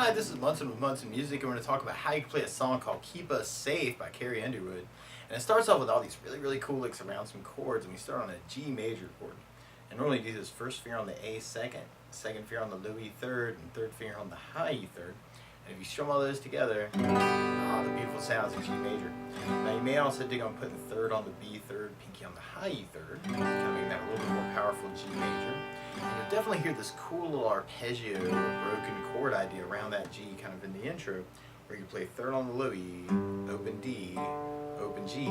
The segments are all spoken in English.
Hi, this is Munson with Munson Music, and we're going to talk about how you can play a song called Keep Us Safe by Carrie Underwood. And it starts off with all these really cool licks around some chords, and we start on a G major chord. And normally you do this first finger on the A second, second finger on the low E third, and third finger on the high E third. And if you strum all those together, the beautiful sounds of G major. Now you may also dig on putting the third on the B third, pinky on the high E third, kind of making that a little bit more powerful G major. And you'll definitely hear this cool little arpeggio or broken chord idea around that G kind of in the intro, where you play third on the low E, open D, open G,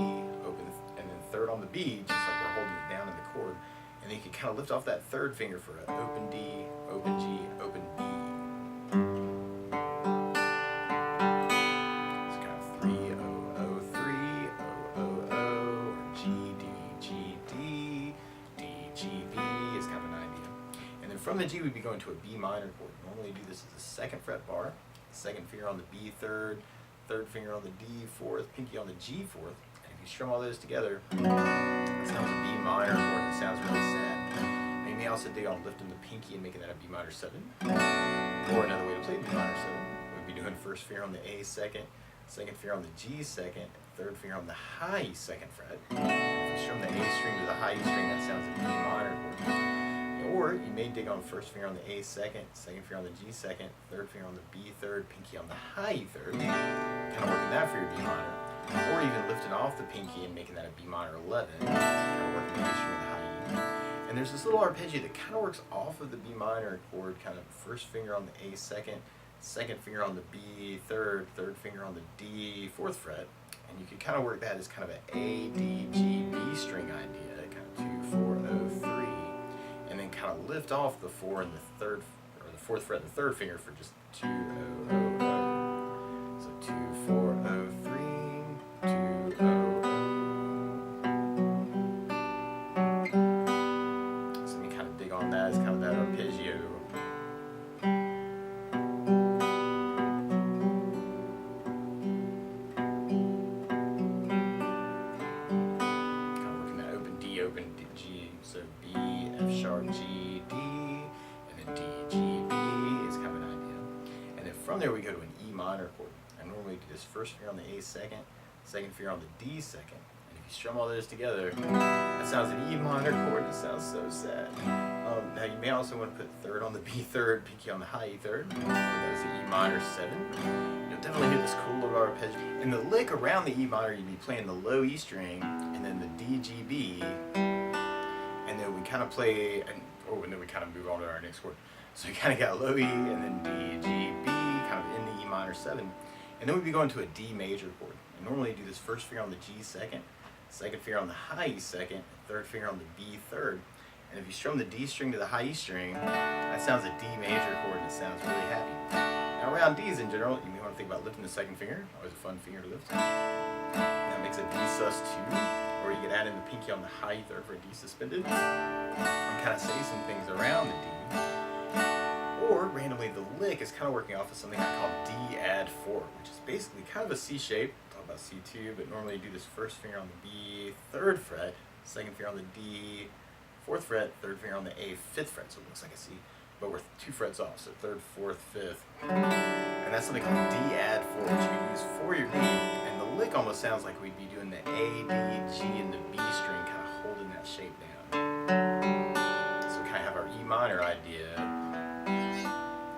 open, and then third on the B, just like we're holding it down in the chord. And then you can kind of lift off that third finger for an open D, open G, open B. It's kind of 3 0 0 3 0 0 0 or G D G D D G B is kind of an idea. And then from the G we'd be going to a B minor chord. Normally do this as a second fret bar, second finger on the B third, third finger on the D fourth, pinky on the G fourth. And if you strum all those together, it sounds a B minor chord that sounds really sad. And you may also dig on lifting the pinky and making that a B minor 7. Or another way to play B minor 7 would be doing first finger on the A second, second finger on the G second, third finger on the high second fret. If you strum the A string to the high E string, that sounds a B minor chord. Or you may dig on first finger on the A second, second finger on the G second, third finger on the B third, pinky on the high E third, kind of working that for your B minor. Or even lifting off the pinky and making that a B minor 11, kind of working the A string and the high E. And there's this little arpeggio that kind of works off of the B minor chord, kind of first finger on the A second, second finger on the B third, third finger on the D fourth fret. And you could kind of work that as kind of an A, D, G, B string idea, kind of 2, 4, 0, 3. And then kind of lift off the 4 and the third, or the fourth fret and the third finger for just 2 0 0 0. So 2 4 0 3 2 0 0. So let me kind of dig on that as kind of that arpeggio. Kind of working that open D, G. So B, F sharp, G, D, and then D, G, B is kind of an idea. And then from there we go to an E minor chord. I normally do this first finger on the A second, second finger on the D second. And if you strum all those together, that sounds an E minor chord. It sounds so sad. Now you may also want to put third on the B third, pinky on the high E third. That is the E minor 7. You'll definitely hear this cool little arpeggio. In the lick around the E minor, you'd be playing the low E string, and then the D, G, B. And then we kind of play, and then we kind of move on to our next chord. So we kind of got low E, and then D, G, B, kind of in the E minor 7. And then we'd be going to a D major chord. And normally you do this first finger on the G second, second finger on the high E second, third finger on the B third. And if you strum the D string to the high E string, that sounds a D major chord, and it sounds really happy. Now around Ds in general, you may want to think about lifting the second finger. Always a fun finger to lift. That makes a D sus 2. Or you could add in the pinky on the high E third for a D suspended, and kind of say some things around the D. Or randomly the lick is kind of working off of something I call D add 4, which is basically kind of a C shape. We'll talk about C2, but normally you do this first finger on the B third fret, second finger on the D fourth fret, third finger on the A fifth fret, so it looks like a C, but we're 2 frets off, so third, fourth, fifth. And that's something called D add 4, which you can use for your D. And the lick almost almost sounds like we'd be doing the A, D, G, and the B string, kind of holding that shape down. So we kind of have our E minor idea,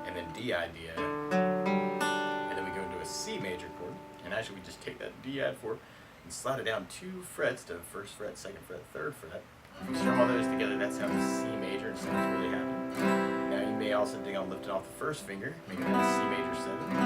and then D idea, and then we go into a C major chord, and actually we just take that D add 4 and slide it down 2 frets to first fret, second fret, third fret. If we strum all those together, that sounds C major and sounds really happy. Now you may also dig on lifting off the first finger, making that a C major 7.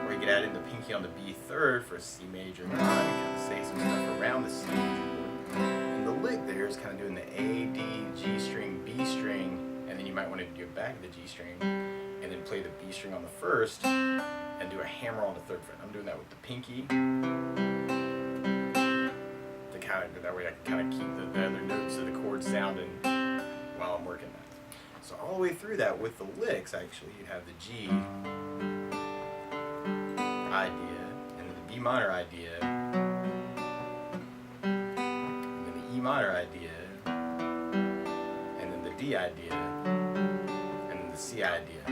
Or you could add in the pinky on the B third for a C major 9, and kind of say some stuff around the C major chord. And the lick there is kind of doing the A, D, G string, B string, and then you might want to go back to the G string, and then play the B string on the first, and do a hammer on the third fret. I'm doing that with the pinky. That way I can kind of keep the other notes of the chord sounding while I'm working that. So all the way through that with the licks, actually, you'd have the G idea, and then the B minor idea, and then the E minor idea, and then the D idea, and then the C idea.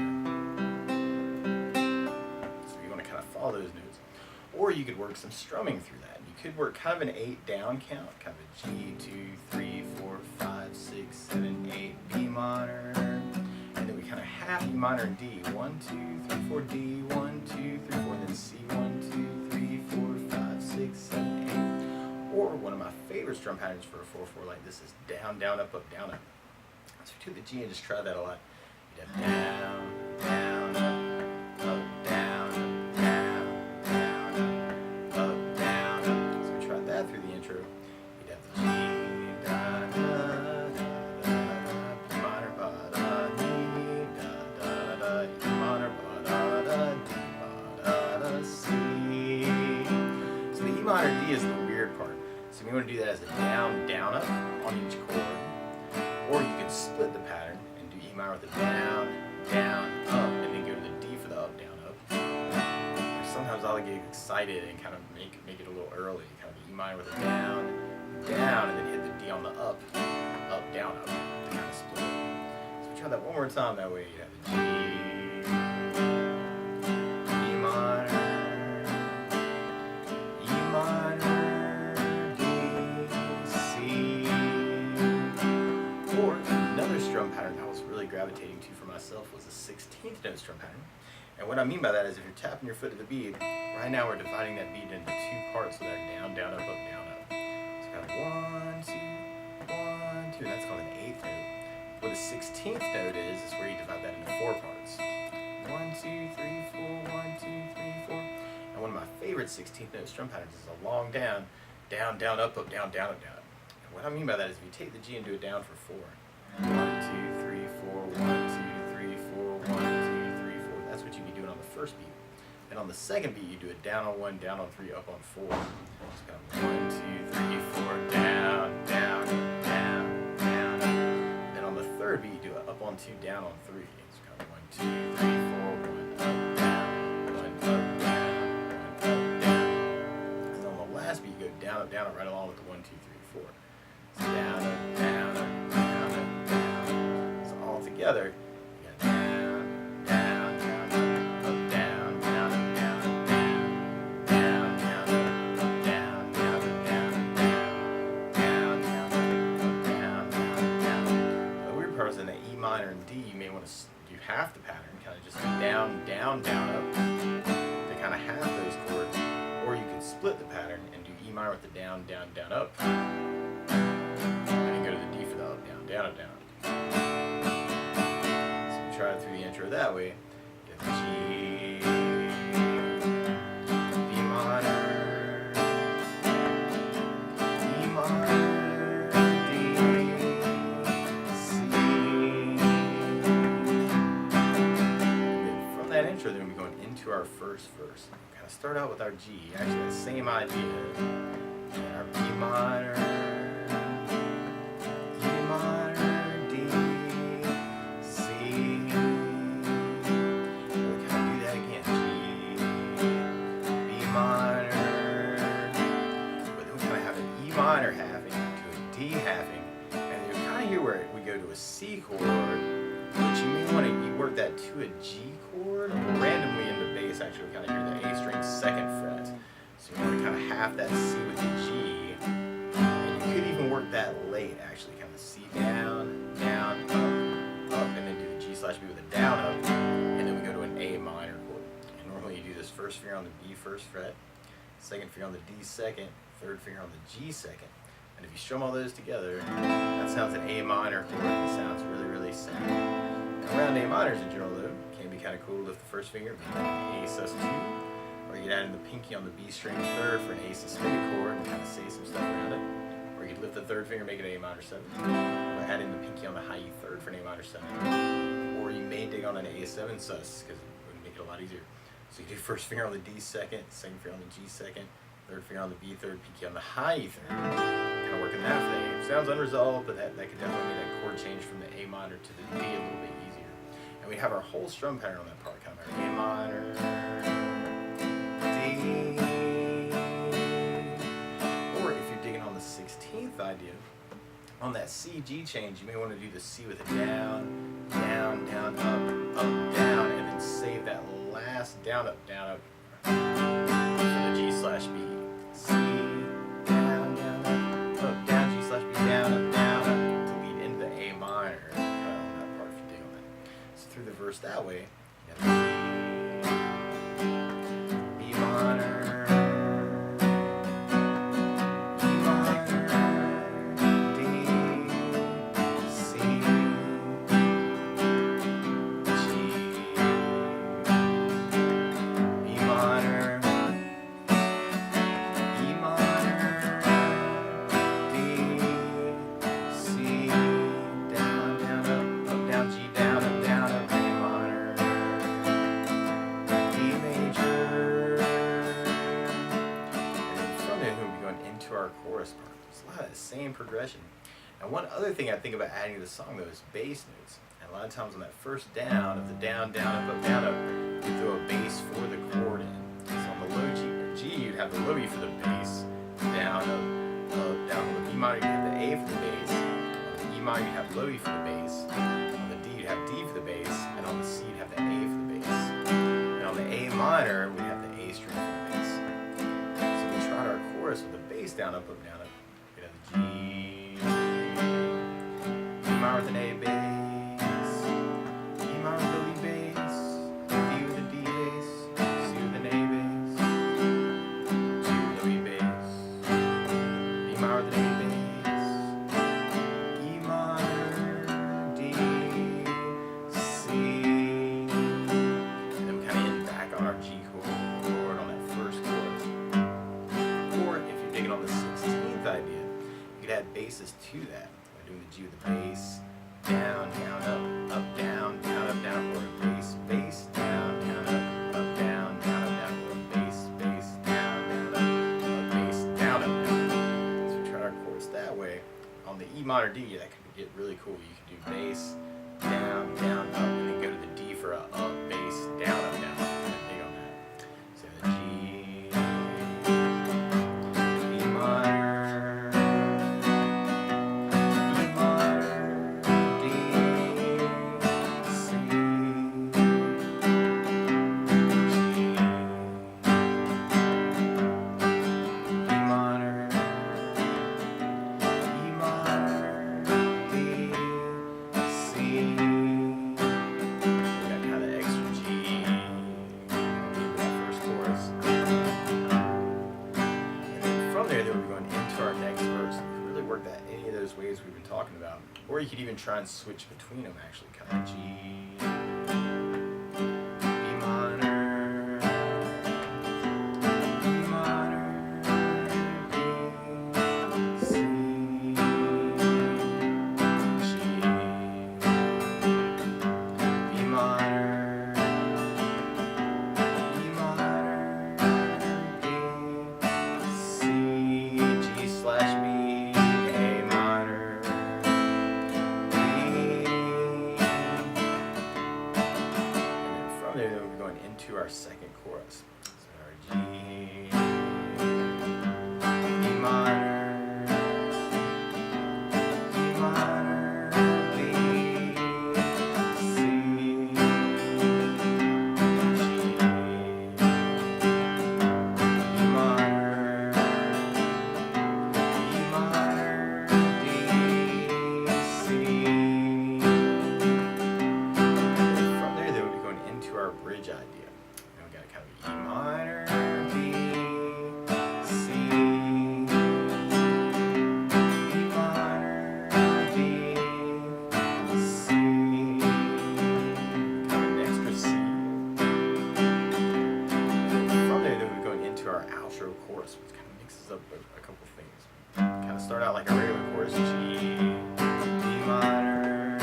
So you want to kind of follow those notes. Or you could work some strumming through that. You could work kind of an 8 down count, kind of a G, 2, 3, 4, 5, 6, 7, 8, B minor, and then we kind of half E minor and D. 1, 2, 3, 4, D, 1, 2, 3, 4, then C, 1, 2, 3, 4, 5, 6, 7, 8. Or one of my favorite strum patterns for a 4/4 like this is down, down, up, down, up. So if you took the G and just try that a lot, you'd have down, down, up, down, down, down, up, down, up. So we tried that through the intro. You'd have the G, da, da, da, da, B minor, ba, da, D, da, da, da, E minor, ba, da, da, D, ba, da, da, C. So the E minor D is the weird part. So we want to do that as a down, down, up on each chord. Or you could split the pattern and do E minor with a down, down, up, and then go to the D for the up, down, up. Or sometimes I'll get excited and kind of make it a little early. Kind of E minor with a down, down, and then hit the D on the up, down, up, to kind of split it. So we try that one more time, that way you have the G, E minor, E minor, strum pattern I was really gravitating to for myself was a 16th note strum pattern. And what I mean by that is if you're tapping your foot to the beat, right now we're dividing that beat into 2 parts, so they're down, down, up, down, up. So kind of 1, 2, 1, 2, and that's called an 8th note. What a 16th note is where you divide that into 4 parts. 1, 2, 3, 4, 1, 2, 3, 4. And one of my favorite 16th note strum patterns is a long down, down, down, up, down, down, up, down. And what I mean by that is if you take the G and do it down for 4. 1, 2, 3, 4, 1, 2, 3, 4, 1, 2, 3, 4. That's what you'd be doing on the first beat. And on the second beat, you do it down on 1, down on 3, up on 4. It's kind of 1, 2, 3, 4, down, down, down, down. Then on the third beat, you do it up on 2, down on 3. It's kind of 1, 2, 3, 4, 1, up, down, 1, up, down, 1, up, down. And then on the last beat, you go down, up, right along with the 1, 2, 3, 4. So down, up, down, up. Together, you got down, down, down, up, down, down, up, down, down, down, up, down, down, up, down, down, down, down, down. The weird part is in the E minor and D, you may want to do half the pattern, kind of just down, down, down, up, to kind of half those chords, or you could split the pattern and do E minor with the down, down, down, up, and then go to the D for the up, down, down, up, down. Try it through the intro that way. You have G, B minor, E minor, D, C. And then from that intro, then we're going into our first verse. We kind of start out with our G, actually the same idea. And our B minor, E minor, D, C. Minor halving to a D halving, and you kind of hear where we go to a C chord, but you may want to work that to a G chord, or randomly in the bass actually kind of hear the A string second fret. So you want to kind of half that C with the G. And you could even work that late, actually. Kind of C down, down, up, and then do the G/B with a down up. And then we go to an A minor chord. And normally you do this first finger on the B first fret, second finger on the D second, third finger on the G second. And if you strum all those together, that sounds an A minor chord. It sounds really, really sad. Now, around A minors in general, though, can be kind of cool to lift the first finger, maybe an A sus2, or you could add in the pinky on the B string third for an A suspended chord and kind of say some stuff around it. Or you could lift the third finger, make it A minor 7, or add in the pinky on the high E third for an A minor 7. Or you may dig on an A7 sus because it would make it a lot easier. So you do first finger on the D second, second finger on the G second, third finger on the B third, pinky on the high E third. Kind of working that for the A. Sounds unresolved, but that could definitely make that chord change from the A minor to the D a little bit easier. And we have our whole strum pattern on that part, kind of our A minor, D. Or if you're digging on the 16th idea, on that C-G change, you may want to do the C with a down, down, down, up, down, and then save that last down, up for the G/B. C, down, up, down, G/B, down, up, to lead into the A minor. Kind of on that part if you dig on that. So through the verse that way, you have B minor, E minor, D, C, G, B minor, E minor, D, C, down, down, G, down, up, A minor, D major. And then from there, we'll be going into our chorus part. It's a lot of the same progression. And one other thing I think about adding to the song, though, is bass notes. And a lot of times on that first down of the down, down, up, you throw a bass for the chord in. So on the low G, you'd have the low E for the bass, down, up, down. On the B minor, you'd have the A for the bass. On the E minor, you'd have low E for the bass. On the D, you'd have D for the bass. And on the C, you'd have the A for the bass. And on the A minor, we'd have the A string for the bass. So we tried our chorus with the bass down, up, down, up. We'd have the G, B minor with an A bass, E minor with a B bass, D with a D bass, C with an A bass, G with a B bass, B minor with an A bass, E minor, D, C, and then we kind of end back on our G chord on that first chorus. Or if you're digging on the 16th idea, you could add basses to that by doing the G with the bass, down, up, down, or a bass, down, up, down, or a bass, down, up, bass, down, up. So we try our chords that way. On the E minor D, that could get really cool. You could do bass, down, up, and then go to the D for a up, bass, down, up. Kind of dig on that. So the G, E minor, E minor, D, C, G, E minor, E minor, D, C. We got kind of extra G in that first chorus. And then from there, we're going into our next verse. You can really work that any of those ways we've been talking about. Or you could even try and switch between them, actually. Kind of G, E minor, E minor, D, C, G, B minor, E minor, D, C, G/B, A minor, D, mixes up a couple things. Kind of start out like a regular chorus: G, E minor,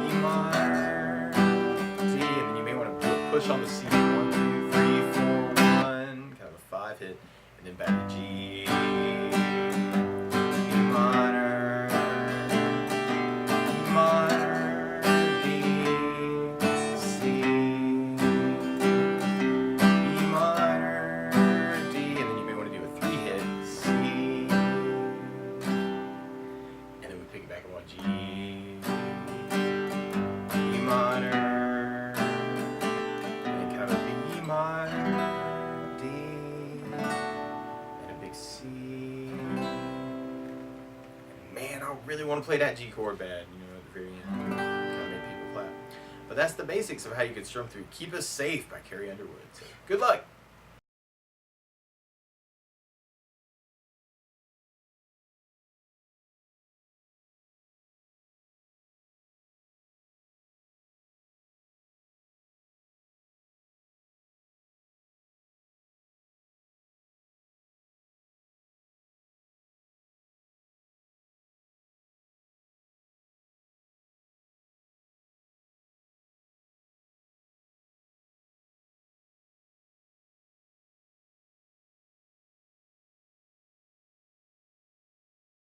E minor, D, and then you may want to do a push on the C. 1, 2, 3, 4, 1, kind of a 5 hit, and then back to G, E minor, E minor, D, C, E minor, D, and then you may want to do a 3 hit, C, and then we pick it back up on G, E minor, and kind of a B minor, D, and a big C. Man, I really want to play that G chord bad, you know, at the very end. Kind of make people clap. But that's the basics of how you can strum through Keep Us Safe by Carrie Underwood. So, good luck!